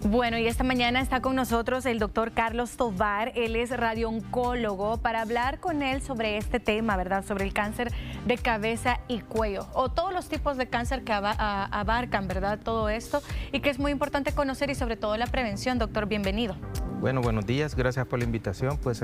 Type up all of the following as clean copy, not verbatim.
Bueno, y esta mañana está con nosotros el doctor Carlos Tovar. Él es radiooncólogo, para hablar con él sobre este tema, ¿verdad? Sobre el cáncer de cabeza y cuello, o todos los tipos de cáncer que abarcan, ¿verdad? Todo esto, y que es muy importante conocer, y sobre todo la prevención. Doctor, bienvenido. Bueno, buenos días, gracias por la invitación. Pues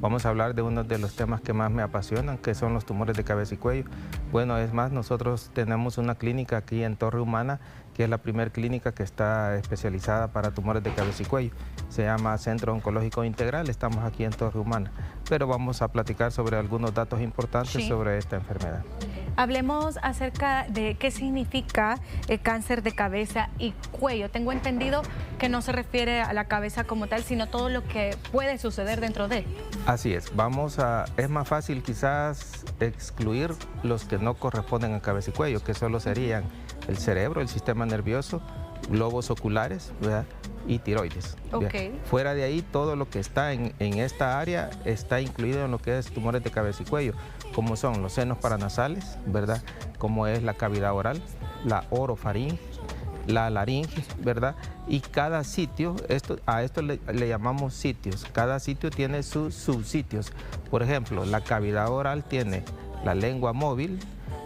vamos a hablar de uno de los temas que más me apasionan, que son los tumores de cabeza y cuello. Bueno, es más, nosotros tenemos una clínica aquí en Torre Humana, que es la primera clínica que está especializada para tumores de cabeza y cuello. Se llama Centro Oncológico Integral, estamos aquí en Torre Humana. Pero vamos a platicar sobre algunos datos importantes sobre esta enfermedad. Hablemos acerca de qué significa el cáncer de cabeza y cuello. Tengo entendido que no se refiere a la cabeza como tal, sino todo lo que puede suceder dentro de él. Así es, es más fácil quizás excluir los que no corresponden a cabeza y cuello, que solo serían el cerebro, el sistema nervioso, globos oculares, ¿verdad? Y tiroides. Okay. Fuera de ahí, todo lo que está en esta área está incluido en lo que es tumores de cabeza y cuello, como son los senos paranasales, ¿verdad? Como es la cavidad oral, la orofaringe, la laringe, ¿verdad? Y cada sitio, a esto le llamamos sitios, cada sitio tiene sus subsitios. Por ejemplo, la cavidad oral tiene la lengua móvil,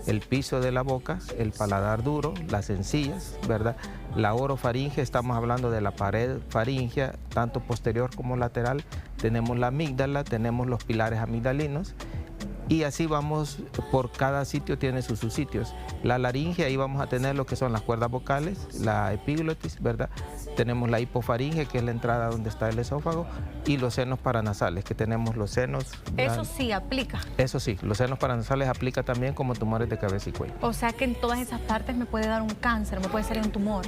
el piso de la boca, el paladar duro, las encías, ¿verdad? La orofaringe, estamos hablando de la pared faríngea, tanto posterior como lateral. Tenemos la amígdala, tenemos los pilares amigdalinos. Y así vamos, por cada sitio tiene sus subsitios. La laringe, ahí vamos a tener lo que son las cuerdas vocales, la epiglotis, ¿verdad? Tenemos la hipofaringe, que es la entrada donde está el esófago, y los senos paranasales, que tenemos los senos. Eso sí aplica. Eso sí, los senos paranasales aplica también como tumores de cabeza y cuello. O sea que en todas esas partes me puede dar un cáncer, me puede salir un tumor.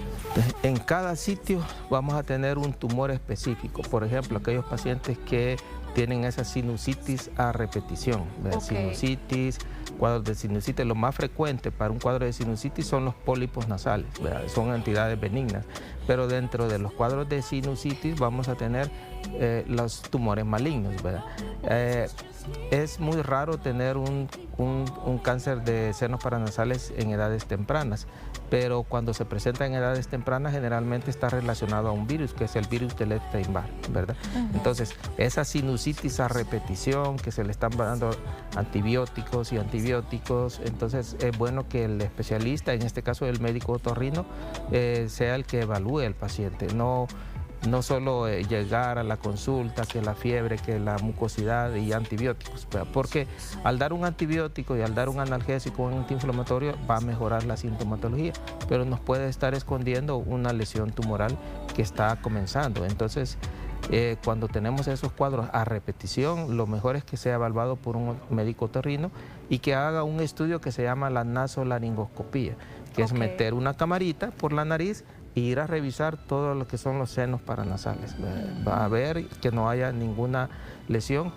En cada sitio vamos a tener un tumor específico. Por ejemplo, aquellos pacientes que tienen esa sinusitis a repetición, okay. Sinusitis, cuadros de sinusitis. Lo más frecuente para un cuadro de sinusitis son los pólipos nasales, ¿verdad? Son entidades benignas, pero dentro de los cuadros de sinusitis vamos a tener los tumores malignos, ¿verdad? Es muy raro tener un cáncer de senos paranasales en edades tempranas, pero cuando se presenta en edades tempranas generalmente está relacionado a un virus, que es el virus del Epstein-Barr, ¿verdad? Entonces, esa sinusitis a repetición, que se le están dando antibióticos, entonces es bueno que el especialista, en este caso el médico otorrino, sea el que evalúe al paciente, no solo llegar a la consulta, que la fiebre, que la mucosidad y antibióticos, porque al dar un antibiótico y al dar un analgésico o un antiinflamatorio va a mejorar la sintomatología, pero nos puede estar escondiendo una lesión tumoral que está comenzando. Entonces, cuando tenemos esos cuadros a repetición, lo mejor es que sea evaluado por un médico otorrino y que haga un estudio que se llama la nasolaringoscopía, que es meter una camarita por la nariz e ir a revisar todo lo que son los senos paranasales. Va a ver que no haya ninguna lesión.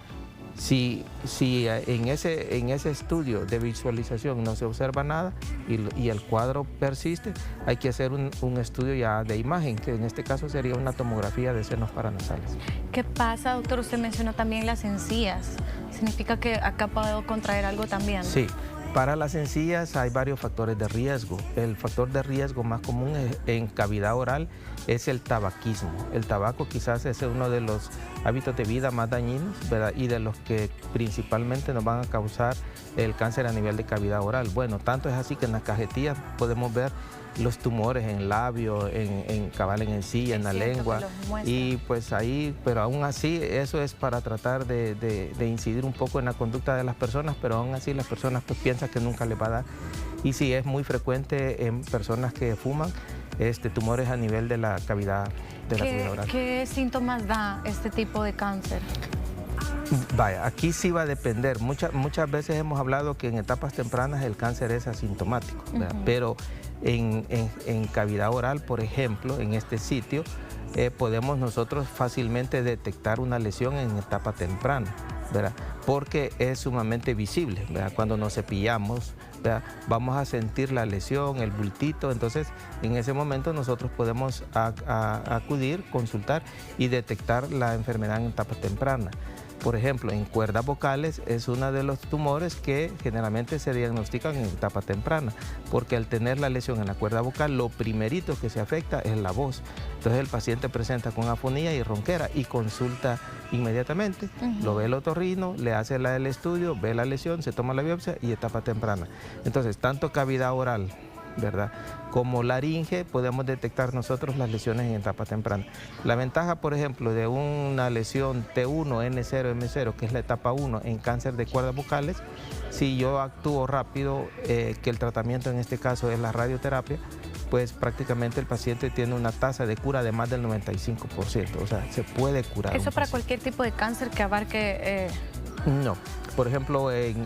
Si en ese estudio de visualización no se observa nada y el cuadro persiste, hay que hacer un estudio ya de imagen, que en este caso sería una tomografía de senos paranasales. ¿Qué pasa, doctor? Usted mencionó también las encías. ¿Significa que acá puedo contraer algo también? Sí. Para las encías hay varios factores de riesgo. El factor de riesgo más común en cavidad oral es el tabaquismo. El tabaco quizás es uno de los hábitos de vida más dañinos, ¿verdad? Y de los que principalmente nos van a causar el cáncer a nivel de cavidad oral. Bueno, tanto es así que en las cajetillas podemos ver los tumores en labio, en encía, en la lengua, y pues ahí, pero aún así eso es para tratar de incidir un poco en la conducta de las personas, pero aún así las personas pues piensan que nunca les va a dar, y sí es muy frecuente en personas que fuman tumores a nivel de la cavidad oral. ¿Qué síntomas da este tipo de cáncer? Vaya, aquí sí va a depender. Muchas veces hemos hablado que en etapas tempranas el cáncer es asintomático, pero en cavidad oral, por ejemplo, en este sitio, podemos nosotros fácilmente detectar una lesión en etapa temprana, ¿verdad? Porque es sumamente visible, ¿verdad? Cuando nos cepillamos, ¿verdad? Vamos a sentir la lesión, el bultito, entonces en ese momento nosotros podemos acudir, consultar y detectar la enfermedad en etapa temprana. Por ejemplo, en cuerdas vocales es uno de los tumores que generalmente se diagnostican en etapa temprana, porque al tener la lesión en la cuerda vocal, lo primerito que se afecta es la voz. Entonces el paciente presenta con afonía y ronquera y consulta inmediatamente, lo ve el otorrino, le hace el estudio, ve la lesión, se toma la biopsia y etapa temprana. Entonces, tanto cavidad oral, ¿verdad?, como laringe, podemos detectar nosotros las lesiones en etapa temprana. La ventaja, por ejemplo, de una lesión T1, N0, M0, que es la etapa 1 en cáncer de cuerdas vocales, si yo actúo rápido, que el tratamiento en este caso es la radioterapia, pues prácticamente el paciente tiene una tasa de cura de más del 95%, o sea, se puede curar. ¿Eso para cualquier tipo de cáncer que abarque...? No. Por ejemplo, en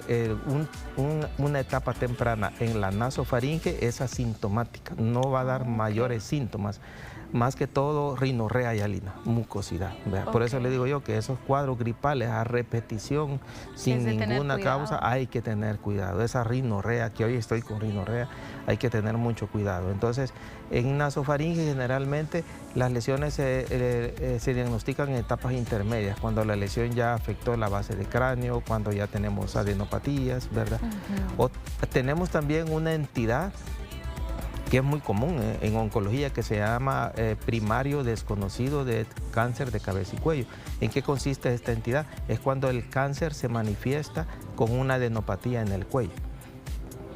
una etapa temprana en la nasofaringe es asintomática, no va a dar mayores síntomas, más que todo rinorrea y alina, mucosidad. Okay. Por eso le digo yo que esos cuadros gripales a repetición, sin ninguna causa, hay que tener cuidado. Esa rinorrea, que hoy estoy con rinorrea, hay que tener mucho cuidado. Entonces, en nasofaringe generalmente las lesiones se diagnostican en etapas intermedias, cuando la lesión ya afectó la base de cráneo, cuando ya tenemos adenopatías, ¿verdad? O tenemos también una entidad que es muy común en oncología, que se llama primario desconocido de cáncer de cabeza y cuello. ¿En qué consiste esta entidad? Es cuando el cáncer se manifiesta con una adenopatía en el cuello.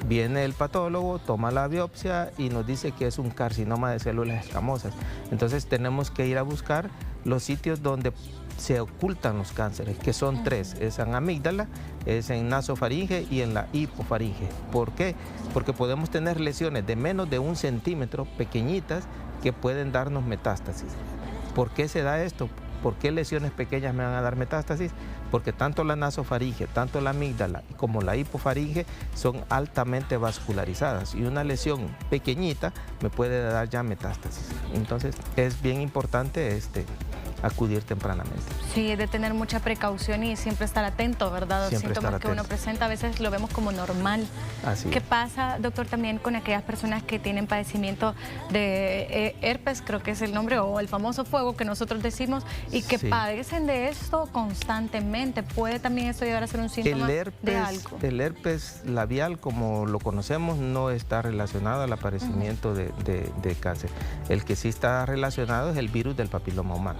Viene el patólogo, toma la biopsia y nos dice que es un carcinoma de células escamosas. Entonces tenemos que ir a buscar los sitios donde se ocultan los cánceres, que son tres: es en amígdala, es en nasofaringe y en la hipofaringe. ¿Por qué? Porque podemos tener lesiones de menos de 1 centímetro, pequeñitas, que pueden darnos metástasis. ¿Por qué se da esto? ¿Por qué lesiones pequeñas me van a dar metástasis? Porque tanto la nasofaringe, tanto la amígdala como la hipofaringe son altamente vascularizadas y una lesión pequeñita me puede dar ya metástasis. Entonces es bien importante acudir tempranamente. Sí, es de tener mucha precaución y siempre estar atento, ¿verdad? Los síntomas que uno presenta a veces lo vemos como normal. Así ¿Qué es. pasa, doctor, también con aquellas personas que tienen padecimiento de herpes, creo que es el nombre, o el famoso fuego que nosotros decimos, y que padecen de esto constantemente? ¿Puede también esto llegar a ser un síntoma de algo? El herpes labial, como lo conocemos, no está relacionado al aparecimiento de cáncer. El que sí está relacionado es el virus del papiloma humano.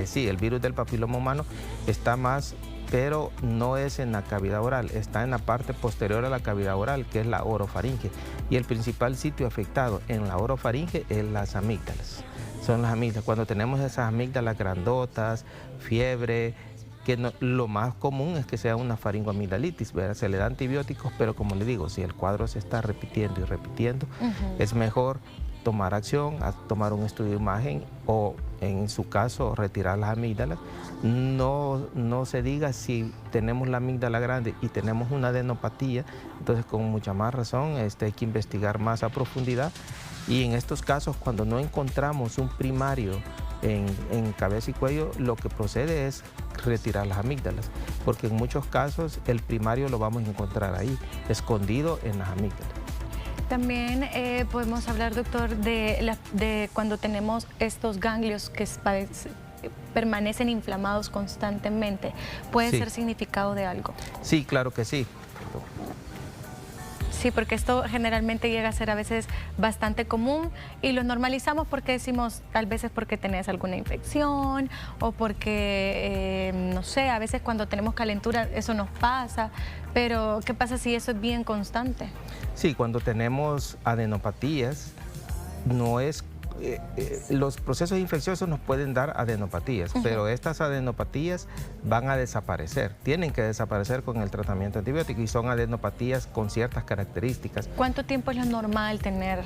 Sí, el virus del papiloma humano está más, pero no es en la cavidad oral, está en la parte posterior a la cavidad oral, que es la orofaringe. Y el principal sitio afectado en la orofaringe es las amígdalas. Son las amígdalas. Cuando tenemos esas amígdalas grandotas, fiebre, lo más común es que sea una faringoamigdalitis, ¿verdad? Se le da antibióticos, pero como le digo, si el cuadro se está repitiendo y repitiendo, es mejor tomar acción, tomar un estudio de imagen o, en su caso, retirar las amígdalas. No se diga si tenemos la amígdala grande y tenemos una adenopatía, entonces con mucha más razón hay que investigar más a profundidad. Y en estos casos, cuando no encontramos un primario en cabeza y cuello, lo que procede es retirar las amígdalas, porque en muchos casos el primario lo vamos a encontrar ahí, escondido en las amígdalas. También podemos hablar, doctor, de cuando tenemos estos ganglios que permanecen inflamados constantemente. ¿Puede ser significado de algo? Sí, claro que sí. Sí, porque esto generalmente llega a ser a veces bastante común y lo normalizamos porque decimos, tal vez es porque tenés alguna infección o porque, no sé, a veces cuando tenemos calentura eso nos pasa, pero ¿qué pasa si eso es bien constante? Sí, cuando tenemos adenopatías, no es... los procesos infecciosos nos pueden dar adenopatías, pero estas adenopatías van a desaparecer, tienen que desaparecer con el tratamiento antibiótico y son adenopatías con ciertas características. ¿Cuánto tiempo es lo normal tener?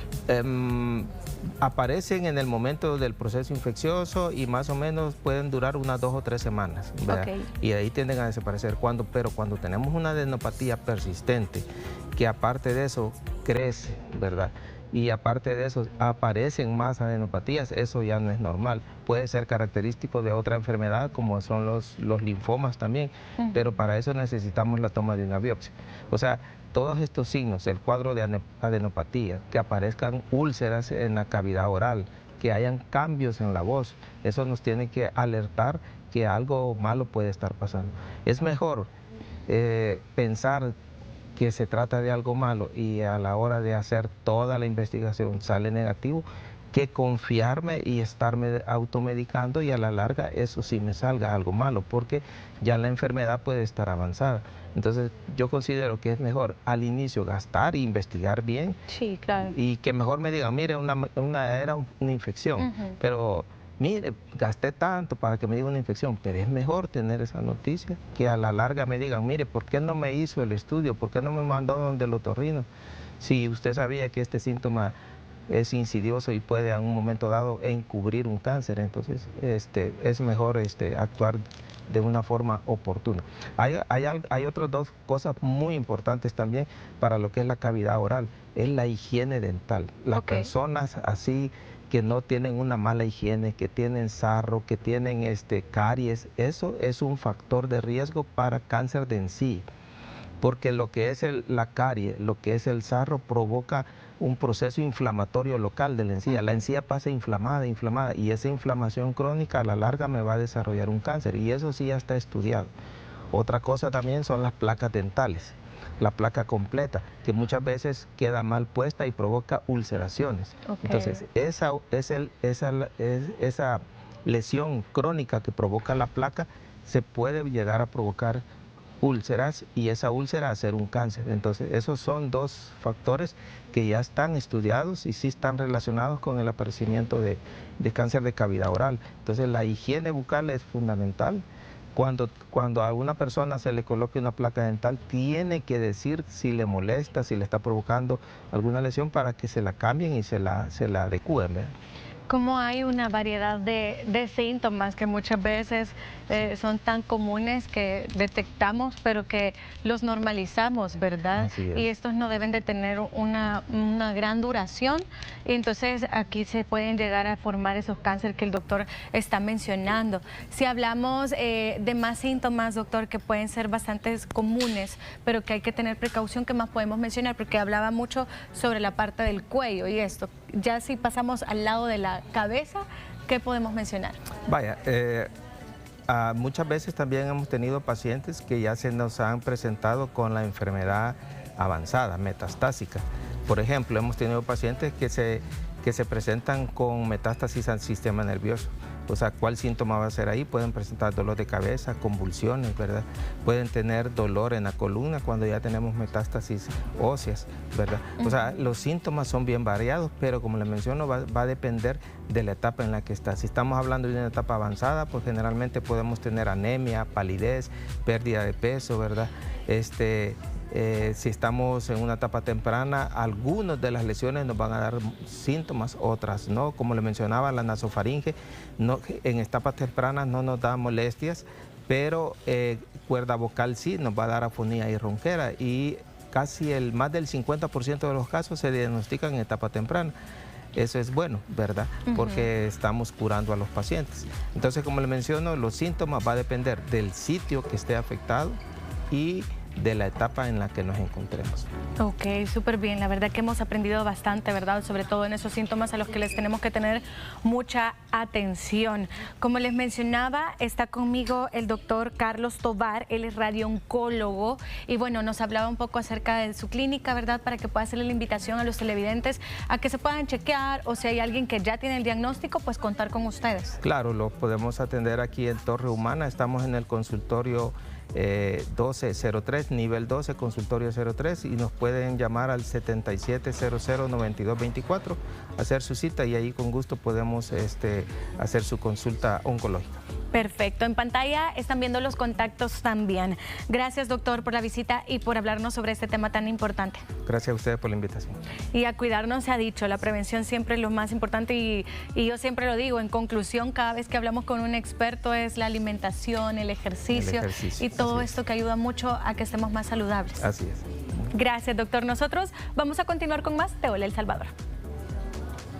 Aparecen en el momento del proceso infeccioso y más o menos pueden durar unas 2 o 3 semanas, y ahí tienden a desaparecer. Pero cuando tenemos una adenopatía persistente, que aparte de eso crece, ¿verdad?, y aparte de eso aparecen más adenopatías, eso ya no es normal. Puede ser característico de otra enfermedad como son los linfomas también, pero para eso necesitamos la toma de una biopsia. O sea, todos estos signos, el cuadro de adenopatía, que aparezcan úlceras en la cavidad oral, que hayan cambios en la voz. Eso nos tiene que alertar que algo malo puede estar pasando. Es mejor pensar que se trata de algo malo y a la hora de hacer toda la investigación sale negativo, que confiarme y estarme automedicando y a la larga eso sí me salga algo malo, porque ya la enfermedad puede estar avanzada. Entonces yo considero que es mejor al inicio gastar e investigar bien. Sí, claro. Y que mejor me digan, mire, era una infección, pero mire, gasté tanto para que me diga una infección, pero es mejor tener esa noticia que a la larga me digan, mire, ¿por qué no me hizo el estudio? ¿Por qué no me mandó donde el otorrino? Si usted sabía que este síntoma es insidioso y puede en un momento dado encubrir un cáncer, entonces es mejor actuar de una forma oportuna. Hay otras dos cosas muy importantes también para lo que es la cavidad oral, es la higiene dental. Las personas así que no tienen una mala higiene, que tienen sarro, que tienen caries, eso es un factor de riesgo para cáncer de encía, porque lo que es la carie, lo que es el sarro, provoca un proceso inflamatorio local de la encía. La encía pasa inflamada, y esa inflamación crónica a la larga me va a desarrollar un cáncer, y eso sí ya está estudiado. Otra cosa también son las placas dentales, la placa completa, que muchas veces queda mal puesta y provoca ulceraciones. Entonces, esa lesión crónica que provoca la placa se puede llegar a provocar úlceras y esa úlcera hacer un cáncer. Entonces esos son dos factores que ya están estudiados y sí están relacionados con el aparecimiento de cáncer de cavidad oral. Entonces la higiene bucal es fundamental. Cuando a una persona se le coloque una placa dental, tiene que decir si le molesta, si le está provocando alguna lesión, para que se la cambien y se la adecúen, ¿verdad? Como hay una variedad de síntomas que muchas veces son tan comunes que detectamos, pero que los normalizamos, ¿verdad? Así es. Y estos no deben de tener una gran duración. Y entonces aquí se pueden llegar a formar esos cánceres que el doctor está mencionando. Si hablamos de más síntomas, doctor, que pueden ser bastante comunes, pero que hay que tener precaución, ¿qué más podemos mencionar? Porque hablaba mucho sobre la parte del cuello y esto. Ya si pasamos al lado de la cabeza, ¿qué podemos mencionar? Vaya, muchas veces también hemos tenido pacientes que ya se nos han presentado con la enfermedad avanzada, metastásica. Por ejemplo, hemos tenido pacientes que se presentan con metástasis al sistema nervioso. O sea, ¿cuál síntoma va a ser ahí? Pueden presentar dolor de cabeza, convulsiones, ¿verdad? Pueden tener dolor en la columna cuando ya tenemos metástasis óseas, ¿verdad? O sea, los síntomas son bien variados, pero como les menciono, va a depender de la etapa en la que está. Si estamos hablando de una etapa avanzada, pues generalmente podemos tener anemia, palidez, pérdida de peso, ¿verdad? Si estamos en una etapa temprana, algunas de las lesiones nos van a dar síntomas, otras no. Como le mencionaba, la nasofaringe en etapas tempranas no nos da molestias, pero cuerda vocal sí nos va a dar afonía y ronquera, y casi más del 50% de los casos se diagnostican en etapa temprana. Eso es bueno, ¿verdad? Porque estamos curando a los pacientes. Entonces, como le menciono, los síntomas va a depender del sitio que esté afectado y de la etapa en la que nos encontremos. Ok, súper bien. La verdad que hemos aprendido bastante, ¿verdad? Sobre todo en esos síntomas a los que les tenemos que tener mucha atención. Como les mencionaba, está conmigo el doctor Carlos Tovar, él es radiooncólogo y bueno, nos hablaba un poco acerca de su clínica, ¿verdad? Para que pueda hacerle la invitación a los televidentes a que se puedan chequear, o si hay alguien que ya tiene el diagnóstico, pues contar con ustedes. Claro, lo podemos atender aquí en Torre Humana. Estamos en el consultorio 1203, nivel 12, consultorio 03, y nos pueden llamar al 7700-9224, hacer su cita, y ahí con gusto podemos hacer su consulta oncológica. Perfecto, en pantalla están viendo los contactos también. Gracias, doctor, por la visita y por hablarnos sobre este tema tan importante. Gracias a ustedes por la invitación. Y a cuidarnos, se ha dicho, la prevención siempre es lo más importante y yo siempre lo digo, en conclusión, cada vez que hablamos con un experto es la alimentación, el ejercicio y todo esto que ayuda mucho a que estemos más saludables. Así es. Gracias, doctor. Nosotros vamos a continuar con más de Hola El Salvador.